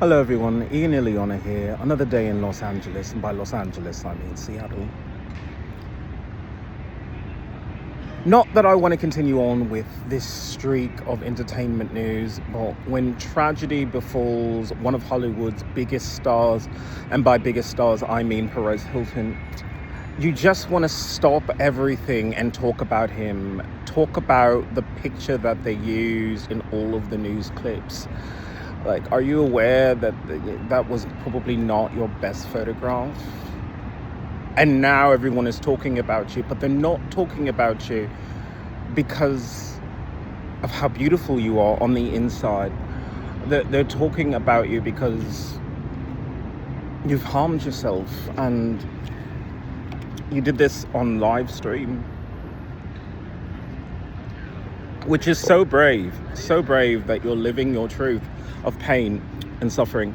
Hello everyone, Ian Iliona here. Another day in Los Angeles, and by Los Angeles I mean Seattle. Not that I want to continue on with this streak of entertainment news, but when tragedy befalls one of Hollywood's biggest stars, and by biggest stars I mean Perez Hilton, you just want to stop everything and talk about him. Talk about the picture that they used in all of the news clips. Like, are you aware that that was probably not your best photograph? And now everyone is talking about you, but they're not talking about you because of how beautiful you are on the inside. They're talking about you because you've harmed yourself, and you did this on live stream, which is so brave that you're living your truth of pain and suffering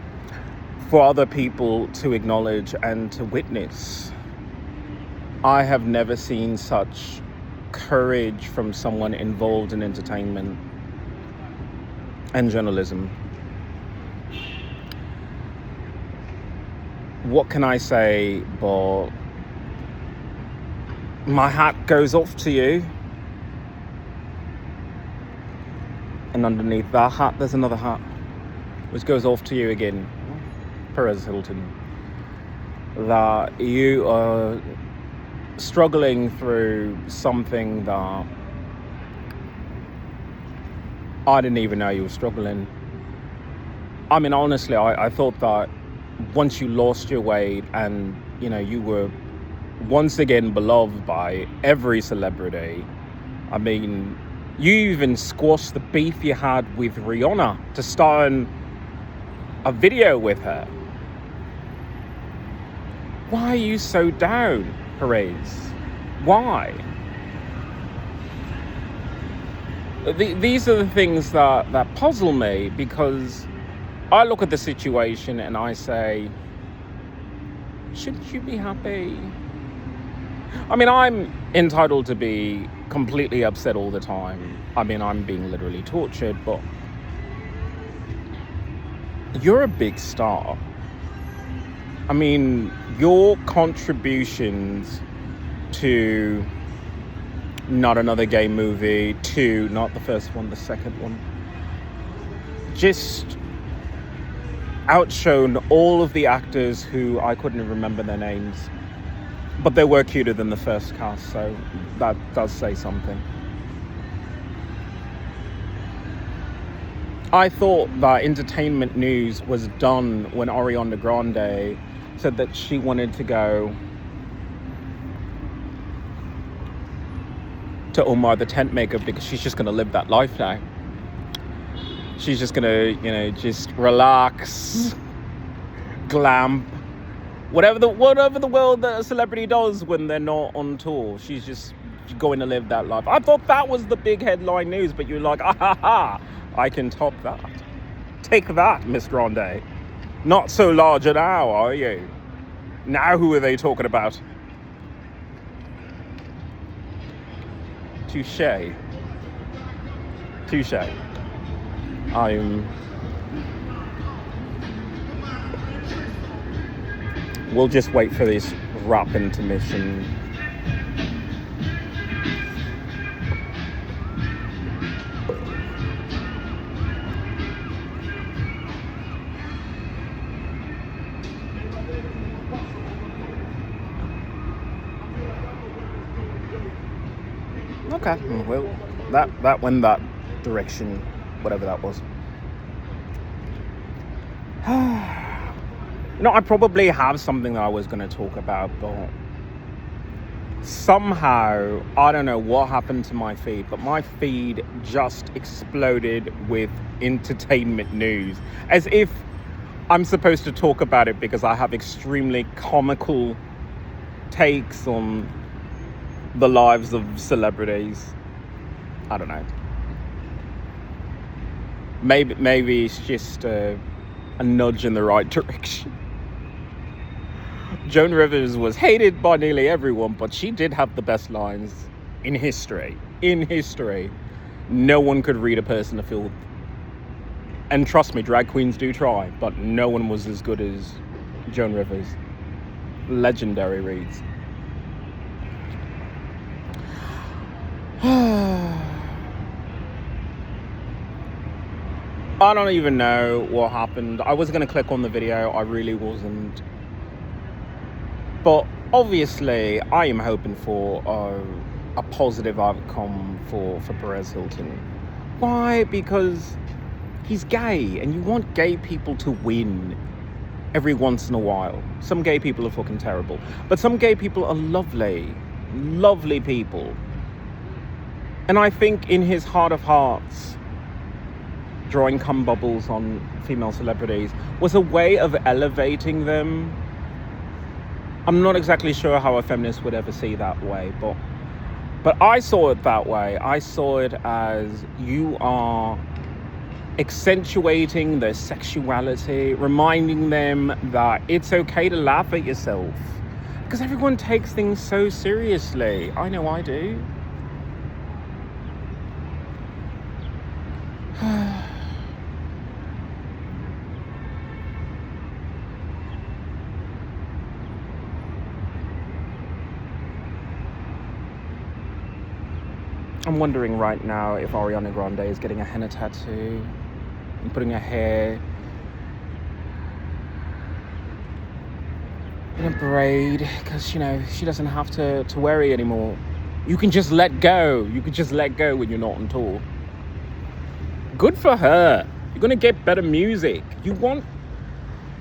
for other people to acknowledge and to witness. I have never seen such courage from someone involved in entertainment and journalism. What can I say, but my hat goes off to you. And underneath that hat, there's another hat, which goes off to you again, Perez Hilton, that you are struggling through something that I didn't even know you were struggling. I mean, honestly, I thought that once you lost your weight and, you were once again beloved by every celebrity. I mean, you even squashed the beef you had with Rihanna to star in a video with her. Why are you so down, Perez? Why? These are the things that puzzle me, because I look at the situation and I say, shouldn't you be happy? I mean, I'm entitled to be completely upset all the time. I mean, I'm being literally tortured, but you're a big star. I mean, your contributions to Not Another Gay Movie, to not the first one, the second one, just outshone all of the actors who I couldn't remember their names. But they were cuter than the first cast, so that does say something. I thought that entertainment news was done when Ariana Grande said that she wanted to go to Omar the Tent Maker because she's just going to live that life now. She's just going to, just relax, glam. Whatever the world that a celebrity does when they're not on tour, she's just going to live that life. I thought that was the big headline news, but you're like, I can top that. Take that, Miss Grande. Not so large now, are you? Now who are they talking about? Touche. We'll just wait for this rap intermission. Okay, well, that went that direction, whatever that was. I probably have something that I was going to talk about, but somehow, I don't know what happened to my feed, but my feed just exploded with entertainment news, as if I'm supposed to talk about it because I have extremely comical takes on the lives of celebrities. I don't know. Maybe it's just a nudge in the right direction. Joan Rivers was hated by nearly everyone, but she did have the best lines in history. No one could read a person to feel And trust me, drag queens do try, but no one was as good as Joan Rivers. Legendary reads. I don't even know what happened. I was going to click on the video. I really wasn't. But obviously, I am hoping for a positive outcome for Perez Hilton. Why? Because he's gay, and you want gay people to win every once in a while. Some gay people are fucking terrible. But some gay people are lovely. Lovely people. And I think in his heart of hearts, drawing cum bubbles on female celebrities was a way of elevating them. I'm not exactly sure how a feminist would ever see that way, but I saw it that way. I saw it as you are accentuating their sexuality, reminding them that it's okay to laugh at yourself. Because everyone takes things so seriously. I know I do. I'm wondering right now if Ariana Grande is getting a henna tattoo and putting her hair in a braid because, you know, she doesn't have to worry anymore. You can just let go. You can just let go when you're not on tour. Good for her. You're going to get better music. You want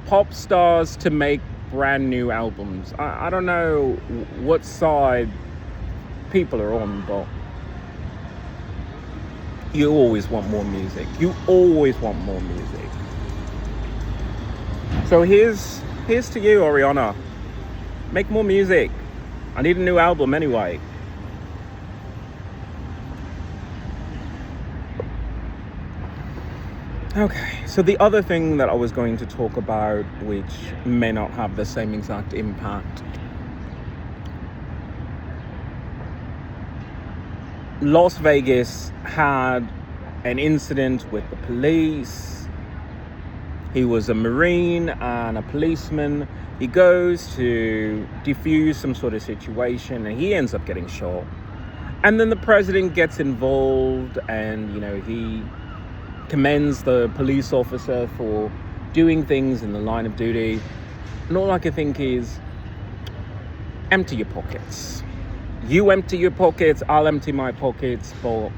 pop stars to make brand new albums. I don't know what side people are on, but you always want more music. You always want more music. So here's to you, Ariana. Make more music. I need a new album anyway. Okay, so the other thing that I was going to talk about, which may not have the same exact impact, Las Vegas had an incident with the police. He was a Marine and a policeman. He goes to defuse some sort of situation and he ends up getting shot. And then the president gets involved and, you know, he commends the police officer for doing things in the line of duty. And all I can think is, empty your pockets. You empty your pockets, I'll empty my pockets, but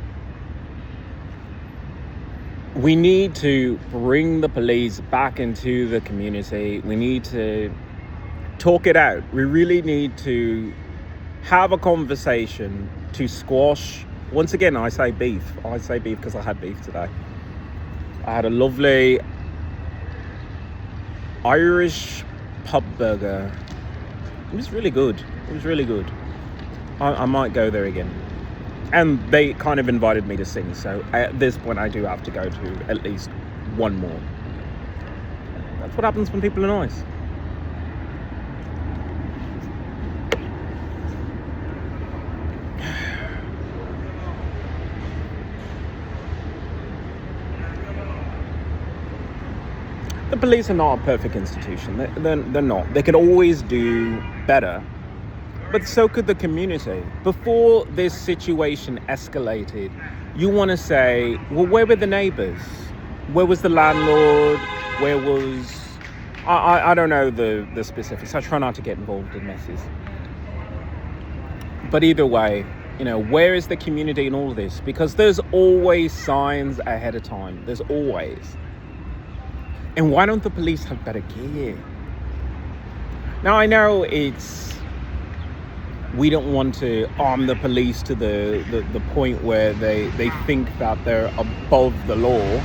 we need to bring the police back into the community. We need to talk it out. We really need to have a conversation to squash. Once again, I say beef. I say beef because I had beef today. I had a lovely Irish pub burger. It was really good. It was really good. I might go there again. And they kind of invited me to sing, so at this point I do have to go to at least one more. That's what happens when people are nice. The police are not a perfect institution. They're not. They could always do better. But so could the community. Before this situation escalated, you want to say, well, where were the neighbors? Where was the landlord? Where was... I don't know the specifics. I try not to get involved in messes. But either way, you know, where is the community in all of this? Because there's always signs ahead of time. There's always. And why don't the police have better gear? Now, I know we don't want to arm the police to the point where they think that they're above the law.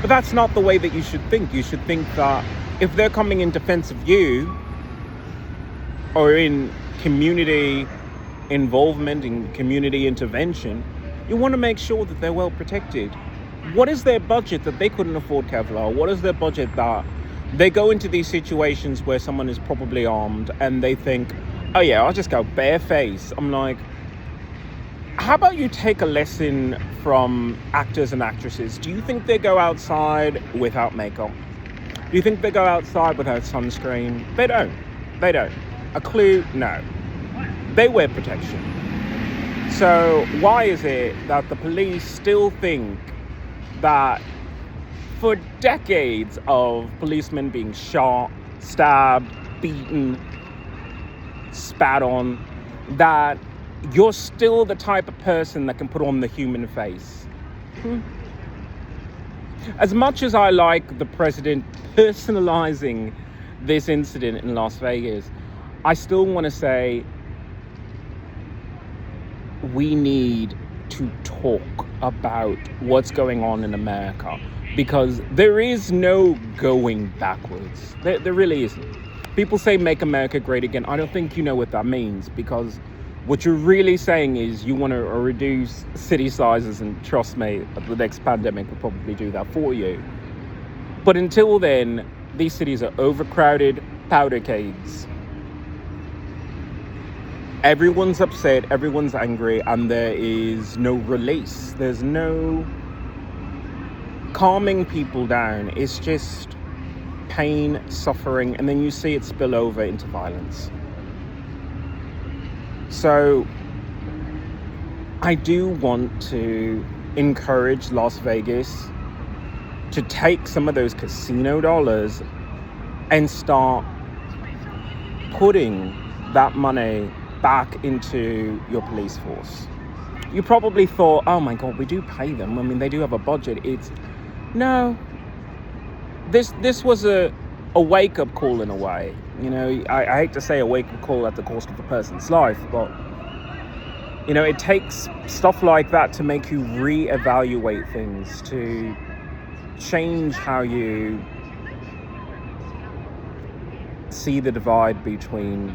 But that's not the way that you should think. You should think that if they're coming in defense of you or in community involvement, in community intervention, you want to make sure that they're well protected. What is their budget that they couldn't afford Kevlar? What is their budget that they go into these situations where someone is probably armed and they think, oh yeah, I'll just go bareface? I'm like, How about you take a lesson from actors and actresses? Do you think they go outside without makeup? Do you think they go outside without sunscreen? They don't. They don't. A clue? No. They wear protection. So why is it that the police still think that for decades of policemen being shot, stabbed, beaten, spat on, that you're still the type of person that can put on the human face? As much as I like the president personalizing this incident in Las Vegas, I still want to say we need to talk about what's going on in America, because there is no going backwards. There really isn't. People say make America great again. I don't think you know what that means, because what you're really saying is you want to reduce city sizes, and trust me, the next pandemic will probably do that for you. But until then, these cities are overcrowded powdercades. Everyone's upset, everyone's angry, and there is no release. There's no calming people down. It's just pain, suffering, and then you see it spill over into violence. So I do want to encourage Las Vegas to take some of those casino dollars and start putting that money back into your police force. You probably thought, oh my God, we do pay them. I mean, they do have a budget. No. This was a wake-up call in a way. You know, I hate to say a wake-up call at the cost of a person's life, but, you know, it takes stuff like that to make you reevaluate things, to change how you see the divide between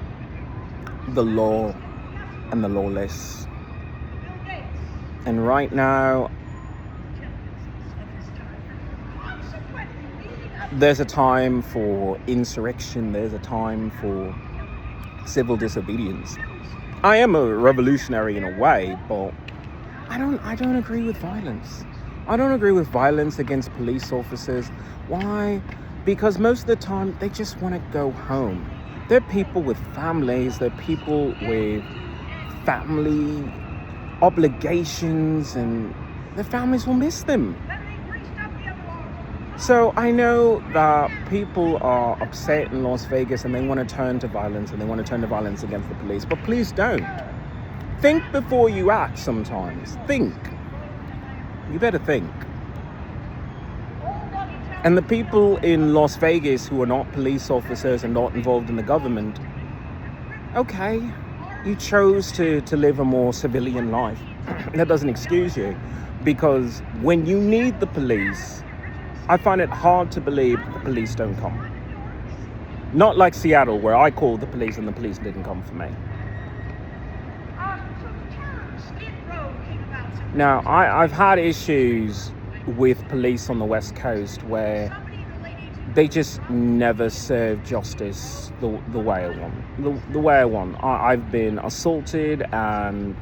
the law and the lawless. And right now, there's a time for insurrection. There's a time for civil disobedience. I am a revolutionary in a way, but I don't agree with violence. I don't agree with violence against police officers. Why? Because most of the time they just want to go home. They're people with families. They're people with family obligations, and their families will miss them. So I know that people are upset in Las Vegas and they want to turn to violence, and they want to turn to violence against the police. But please don't. Think before you act sometimes. Think. You better think. And the people in Las Vegas who are not police officers and not involved in the government, okay, you chose to live a more civilian life. That doesn't excuse you, because when you need the police, I find it hard to believe the police don't come. Not like Seattle, where I called the police and the police didn't come for me. Now, I've had issues with police on the West Coast where they just never serve justice the way I want. The way I want. I've been assaulted, and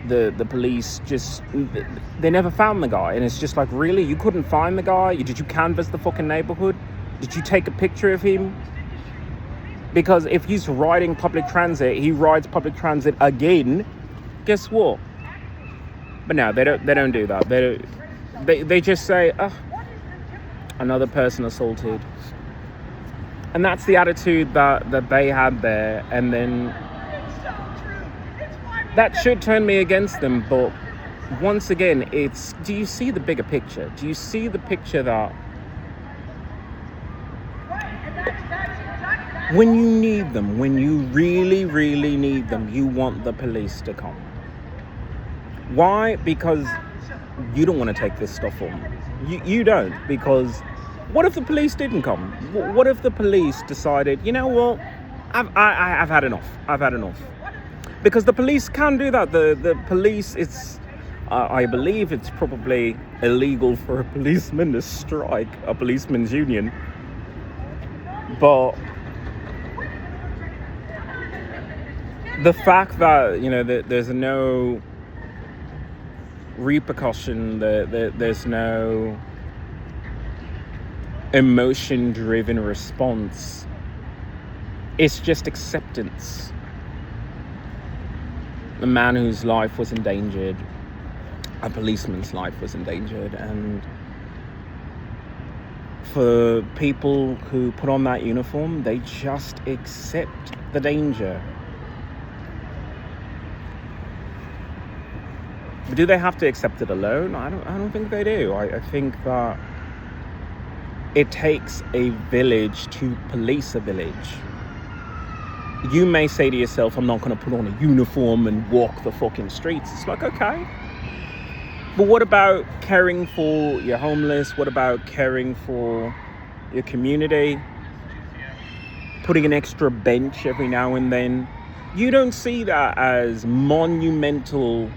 the police just, they never found the guy. And it's just like, really? You couldn't find the guy? Did you canvass the fucking neighborhood? Did you take a picture of him? Because if he's riding public transit, he rides public transit again. Guess what? But no, they don't do that. They just say, oh, another person assaulted. And that's the attitude that they had there. And then that should turn me against them. But once again, it's, do you see the bigger picture? Do you see the picture that when you need them, when you really, really need them, you want the police to come? Why? Because you don't want to take this stuff on. You don't, because what if the police didn't come? What if the police decided, you know what, I've had enough. I've had enough. Because the police can do that. The police, it's, I believe it's probably illegal for a policeman to strike a policeman's union. But the fact that, you know, that there's no repercussion, there's no emotion-driven response. It's just acceptance. A man whose life was endangered, a policeman's life was endangered, and for people who put on that uniform, they just accept the danger. But do they have to accept it alone? I don't think they do. I think that it takes a village to police a village. You may say to yourself, I'm not going to put on a uniform and walk the fucking streets. It's like, okay. But what about caring for your homeless? What about caring for your community? Putting an extra bench every now and then? You don't see that as monumental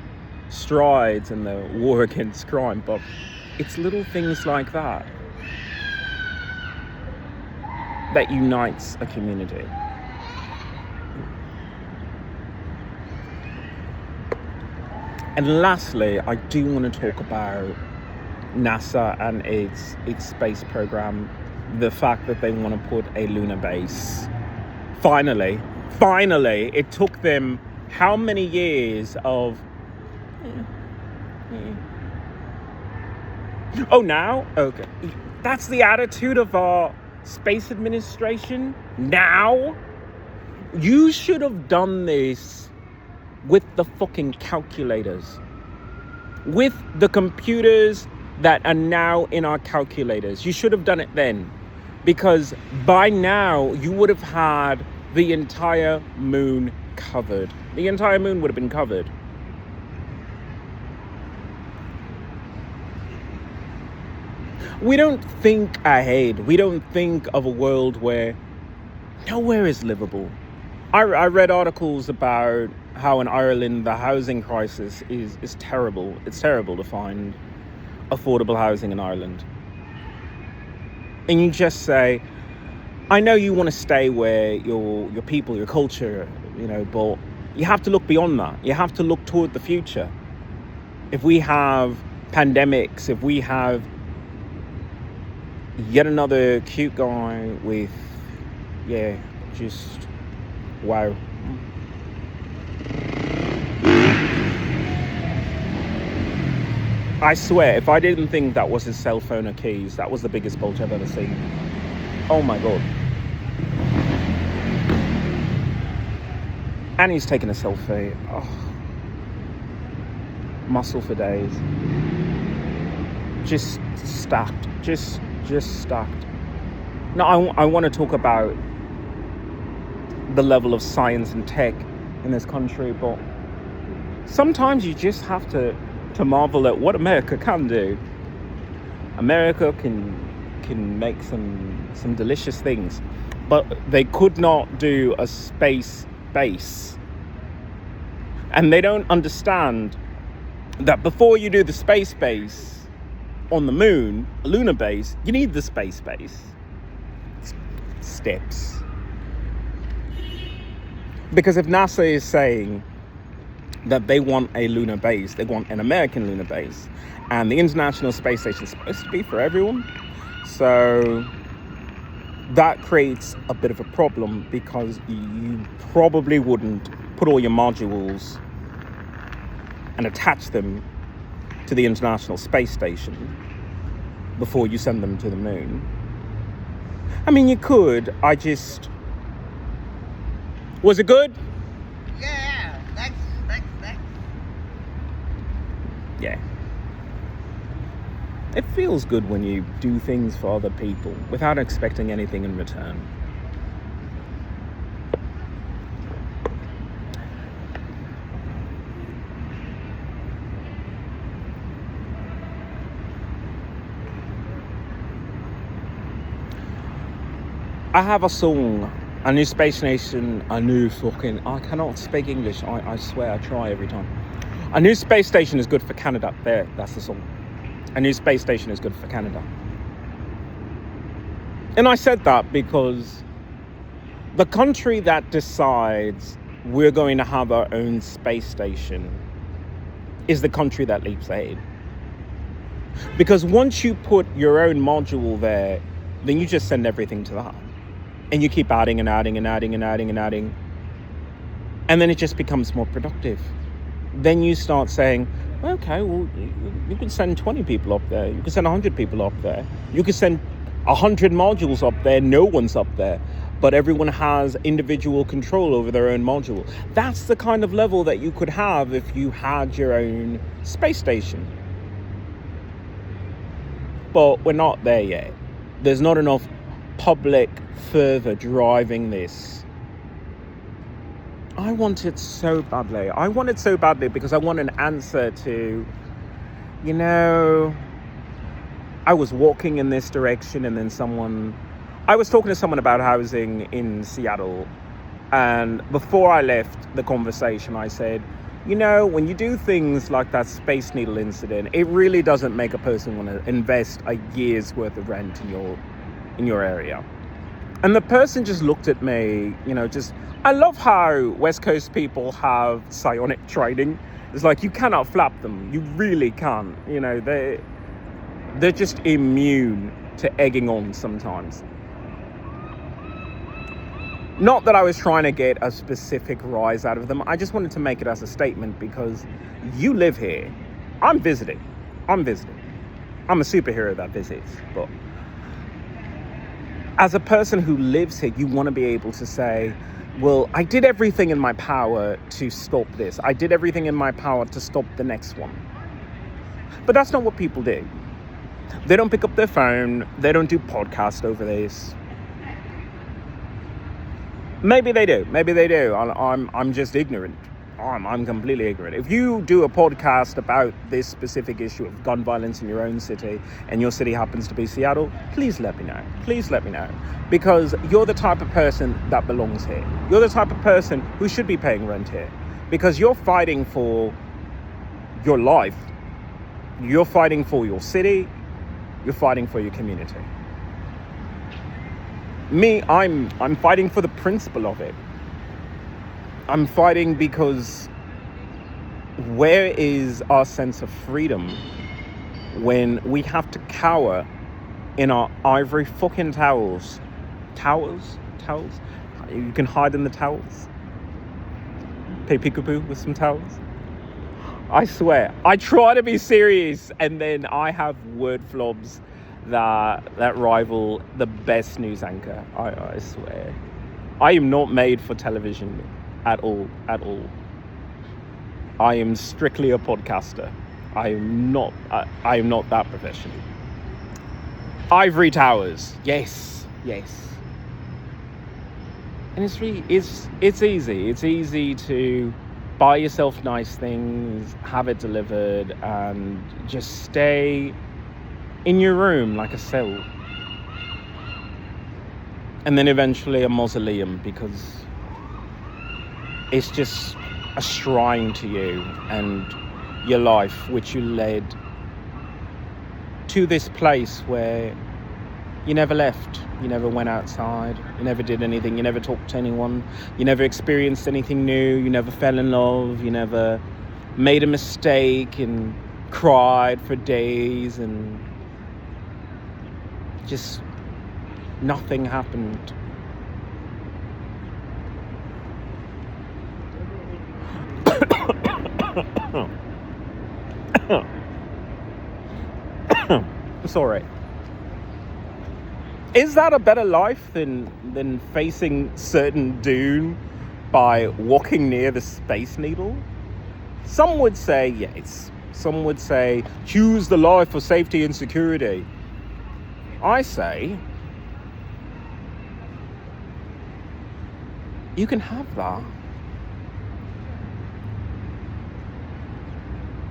strides in the war against crime, but it's little things like that that unites a community. And lastly, I do want to talk about NASA and its space program. The fact that they want to put a lunar base. Finally, it took them how many years of... Oh, now? Okay. That's the attitude of our space administration? Now? You should have done this with the fucking calculators. With the computers that are now in our calculators. You should have done it then. Because by now, you would have had the entire moon covered. The entire moon would have been covered. We don't think ahead. We don't think of a world where nowhere is livable. I read articles about how in Ireland the housing crisis is terrible. It's terrible to find affordable housing in Ireland. And you just say, I know you want to stay where your people, your culture, but you have to look beyond that. You have to look toward the future. If we have pandemics, if we have yet another cute guy with, just wow. I swear, if I didn't think that was his cell phone or keys, that was the biggest bulge I've ever seen. Oh my God. And he's taking a selfie. Oh. Muscle for days. Just stacked. Just stacked. Now, I want to talk about the level of science and tech in this country, but sometimes you just have to marvel at what America can do. America can make some delicious things, but they could not do a space base. And they don't understand that before you do the space base on the moon, a lunar base, you need the space base. Steps. Because if NASA is saying that they want a lunar base, they want an American lunar base, and the International Space Station is supposed to be for everyone, so that creates a bit of a problem, because you probably wouldn't put all your modules and attach them to the International Space Station before you send them to the moon. I mean, you could. Was it good? Yeah, thanks. Yeah. It feels good when you do things for other people without expecting anything in return. I have a song, a new space station, I cannot speak English, I swear I try every time. A new space station is good for Canada. There, that's the song. A new space station is good for Canada. And I said that because the country that decides we're going to have our own space station is the country that leaps ahead. Because once you put your own module there, then you just send everything to that. And you keep adding and adding and adding and adding and adding. And then it just becomes more productive. Then you start saying, okay, well, you can send 20 people up there. You can send 100 people up there. You can send 100 modules up there. No one's up there. But everyone has individual control over their own module. That's the kind of level that you could have if you had your own space station. But we're not there yet. There's not enough public fervor driving this. I want it so badly. I want it so badly because I want an answer to, I was walking in this direction and then I was talking to someone about housing in Seattle, and before I left the conversation, I said, when you do things like that Space Needle incident, it really doesn't make a person want to invest a year's worth of rent in your area. And the person just looked at me, I love how West Coast people have psionic training. It's like, you cannot flap them. You really can't. They're just immune to egging on sometimes. Not that I was trying to get a specific rise out of them. I just wanted to make it as a statement because you live here. I'm visiting. I'm a superhero that visits. But as a person who lives here, you want to be able to say, well, I did everything in my power to stop this. I did everything in my power to stop the next one. But that's not what people do. They don't pick up their phone. They don't do podcasts over this. Maybe they do. I'm just ignorant. I'm completely ignorant. If you do a podcast about this specific issue of gun violence in your own city and your city happens to be Seattle, please let me know. Because you're the type of person that belongs here. You're the type of person who should be paying rent here. Because you're fighting for your life. You're fighting for your city. You're fighting for your community. Me, I'm fighting for the principle of it. I'm fighting because where is our sense of freedom when we have to cower in our ivory fucking towels? Towels? You can hide in the towels. Play peekaboo with some towels. I swear, I try to be serious and then I have word flobs that rival the best news anchor. I swear. I am not made for television at all. I am strictly a podcaster. I am not that professional. Ivory towers. Yes. And it's easy. It's easy to buy yourself nice things, have it delivered, and just stay in your room like a cell. And then eventually a mausoleum, because it's just a shrine to you and your life, which you led to this place where you never left, you never went outside, you never did anything, you never talked to anyone, you never experienced anything new, you never fell in love, you never made a mistake and cried for days, and just nothing happened. Sorry. Is that a better life than facing certain doom by walking near the Space Needle? Some would say yes. Some would say choose the life for safety and security. I say you can have that.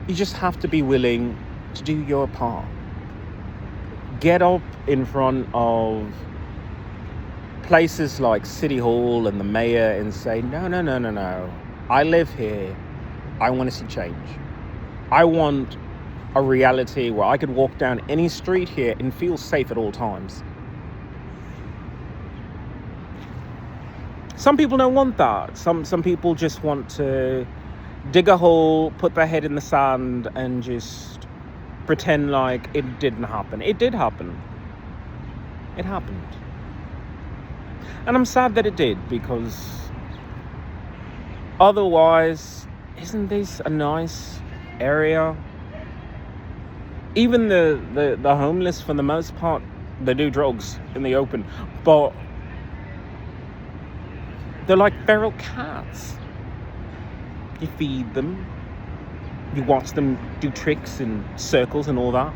You just have to be willing to do your part. Get up in front of places like City Hall and the mayor and say, no. I live here. I want to see change. I want a reality where I could walk down any street here and feel safe at all times. Some people don't want that. Some people just want to dig a hole, put their head in the sand, and just pretend like it didn't happen. It did happen. It happened. And I'm sad that it did, because otherwise, isn't this a nice area? Even the homeless, for the most part, they do drugs in the open, but they're like feral cats. You feed them, you watch them do tricks and circles and all that.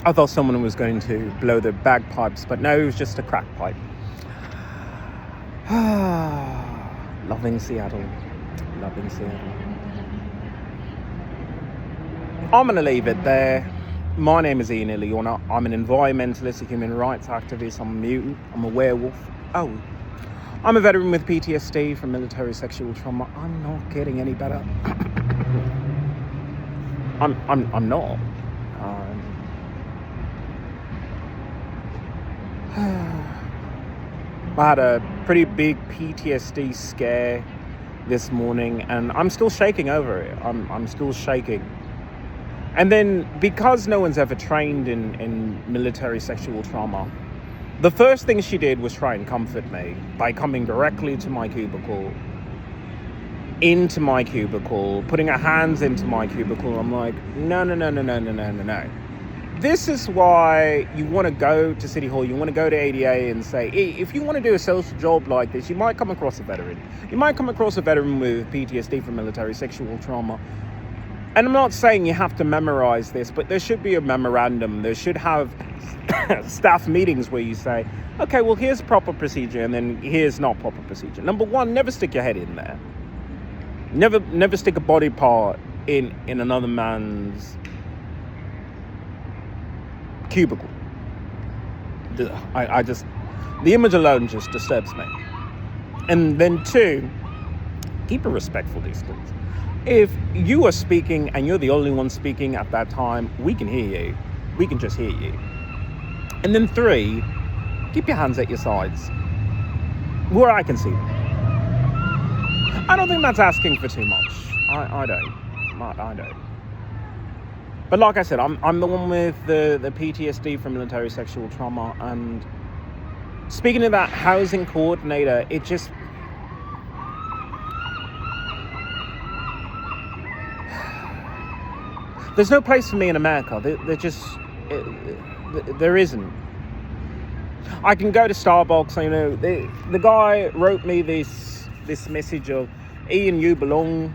I thought someone was going to blow their bagpipes, but no, it was just a crack pipe. Loving Seattle. Loving Seattle. I'm going to leave it there. My name is Ian Iliona. I'm an environmentalist, a human rights activist. I'm a mutant. I'm a werewolf. Oh, I'm a veteran with PTSD from military sexual trauma. I'm not getting any better. I'm not. I had a pretty big PTSD scare this morning, and I'm still shaking over it. I'm still shaking. And then, because no one's ever trained in military sexual trauma, the first thing she did was try and comfort me by coming directly to my cubicle, into my cubicle, putting her hands into my cubicle. I'm like, no. This is why you want to go to City Hall, you want to go to ADA and say, hey, if you want to do a social job like this, you might come across a veteran. You might come across a veteran with PTSD from military sexual trauma. And I'm not saying you have to memorize this, but there should be a memorandum. There should have staff meetings where you say, okay, well, here's proper procedure, and then here's not proper procedure. Number one, never stick your head in there. Never stick a body part in another man's cubicle. I just, the image alone just disturbs me. And then two, keep a respectful distance. If you are speaking and you're the only one speaking at that time, we can hear you. We can just hear you. And then three, keep your hands at your sides, where I can see them. I don't think that's asking for too much. I don't. But like I said, I'm the one with the PTSD from military sexual trauma. And speaking to that housing coordinator, it just... There's no place for me in America. There isn't. I can go to Starbucks, you know. The guy wrote me this message of, Ian, you belong.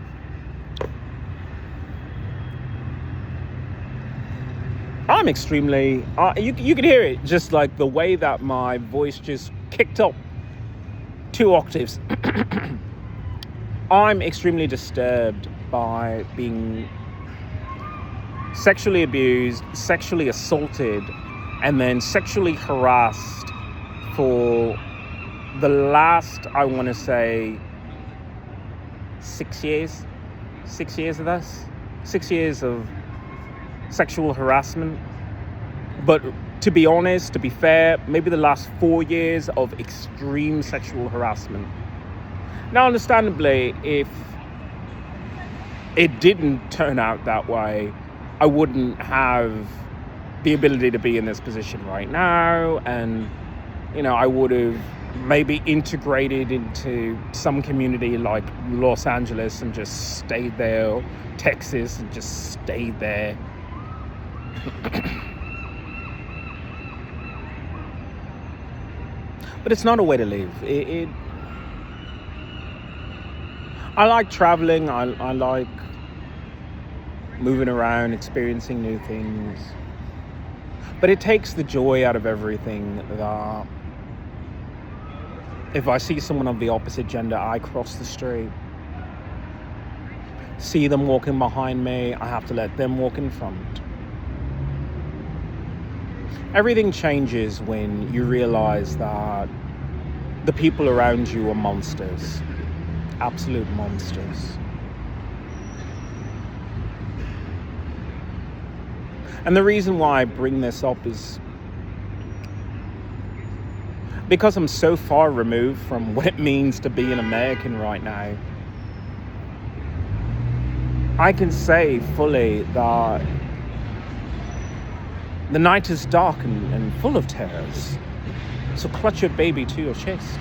I'm extremely, you can hear it, just like the way that my voice just kicked up 2 octaves. I'm extremely disturbed by being sexually abused, sexually assaulted, and then sexually harassed for the last, I want to say, 6 years. 6 years of this. 6 years of sexual harassment. But to be honest, to be fair, maybe the last 4 years of extreme sexual harassment. Now, understandably, if it didn't turn out that way, I wouldn't have the ability to be in this position right now. And, you know, I would have maybe integrated into some community like Los Angeles and just stayed there, or Texas and just stayed there. But it's not a way to live. I like traveling. I like moving around, experiencing new things. But it takes the joy out of everything that if I see someone of the opposite gender, I cross the street. See them walking behind me, I have to let them walk in front. Everything changes when you realize that the people around you are monsters. Absolute monsters. And the reason why I bring this up is because I'm so far removed from what it means to be an American right now. I can say fully that the night is dark and full of terrors. So clutch your baby to your chest.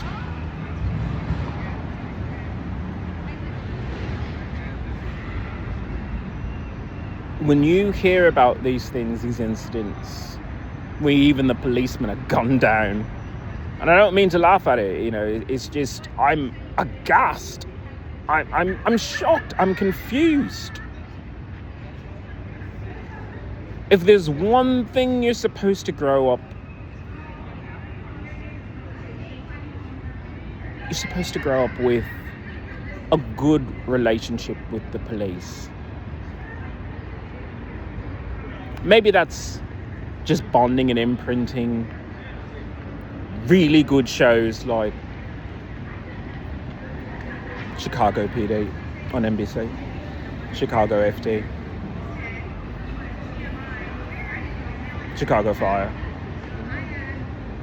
When you hear about these things, these incidents, where even the policemen are gunned down, and I don't mean to laugh at it, you know, it's just, I'm aghast. I'm shocked. I'm confused. If there's one thing you're supposed to grow up, you're supposed to grow up with a good relationship with the police. Maybe that's just bonding and imprinting really good shows like Chicago PD on NBC, Chicago FD, Chicago Fire,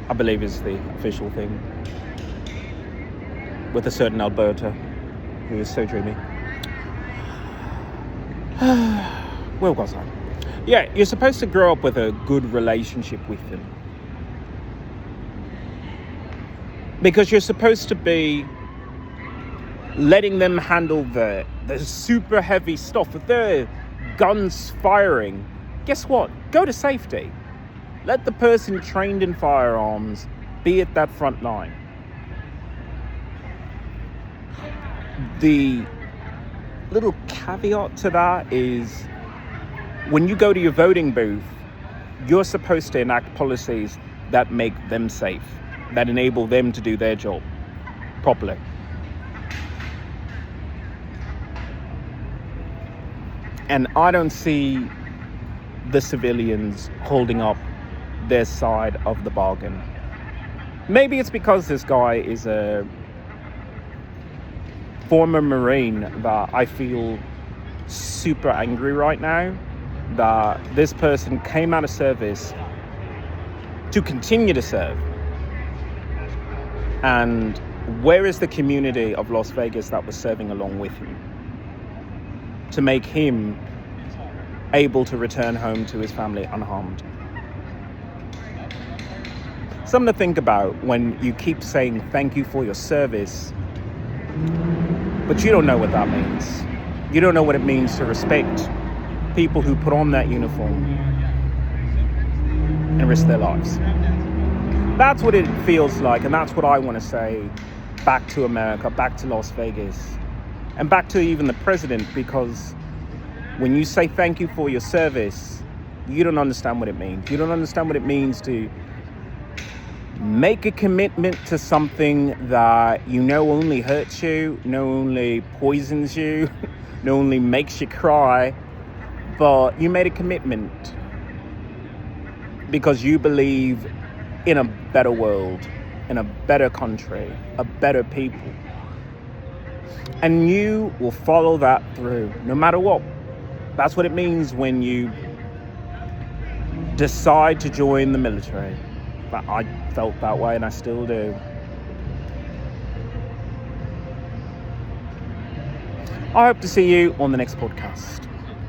I believe is the official thing, with a certain Alberta who is so dreamy. Where was I? Yeah, you're supposed to grow up with a good relationship with them. Because you're supposed to be letting them handle the super heavy stuff. If they're guns firing, guess what? Go to safety. Let the person trained in firearms be at that front line. The little caveat to that is, when you go to your voting booth, you're supposed to enact policies that make them safe, that enable them to do their job properly. And I don't see the civilians holding up their side of the bargain. Maybe it's because this guy is a former Marine that I feel super angry right now that this person came out of service to continue to serve. And where is the community of Las Vegas that was serving along with him to make him able to return home to his family unharmed? Something to think about when you keep saying thank you for your service, but you don't know what that means. You don't know what it means to respect people who put on that uniform and risk their lives. That's what it feels like, and that's what I want to say back to America, back to Las Vegas, and back to even the president, because when you say thank you for your service, you don't understand what it means. You don't understand what it means to make a commitment to something that you know only hurts you, know only poisons you, know only makes you cry, but you made a commitment because you believe in a better world, in a better country, a better people. And you will follow that through, no matter what. That's what it means when you decide to join the military. But I felt that way and I still do. I hope to see you on the next podcast.